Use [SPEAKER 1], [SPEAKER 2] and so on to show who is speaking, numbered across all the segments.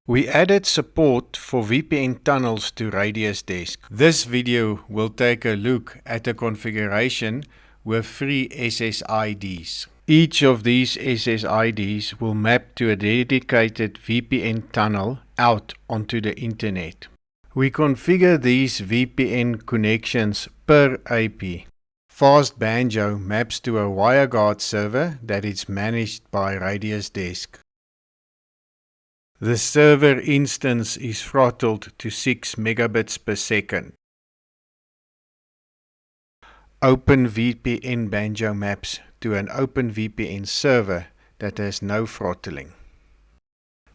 [SPEAKER 1] We added support for VPN tunnels to Radius Desk. This video will take a look at the configuration with 3 SSIDs. Each of these SSIDs will map to a dedicated VPN tunnel out onto the internet. We configure these VPN connections per IP. Fast Banjo maps to a WireGuard server that is managed by Radius Desk. The server instance is throttled to 6 megabits per second. OpenVPN Banjo maps to an OpenVPN server that has no throttling.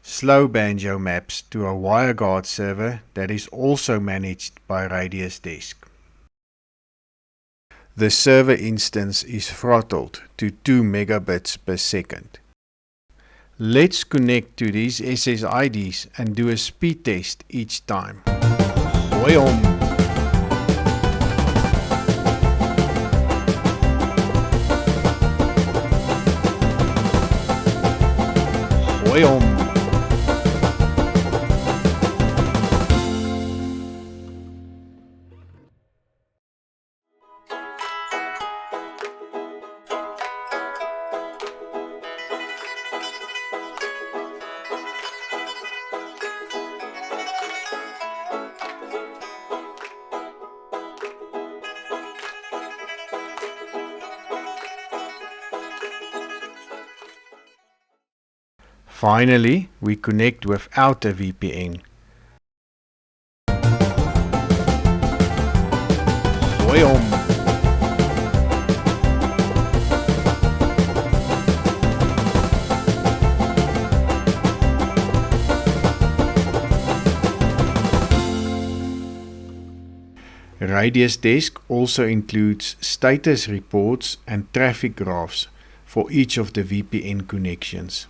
[SPEAKER 1] Slow Banjo maps to a WireGuard server that is also managed by Radius Desk. The server instance is throttled to 2 megabits per second. Let's connect to these SSIDs and do a speed test each time. Hoi-om! Hoi-om! Finally, we connect without a VPN. Hoi-om! Radius Desk also includes status reports and traffic graphs for each of the VPN connections.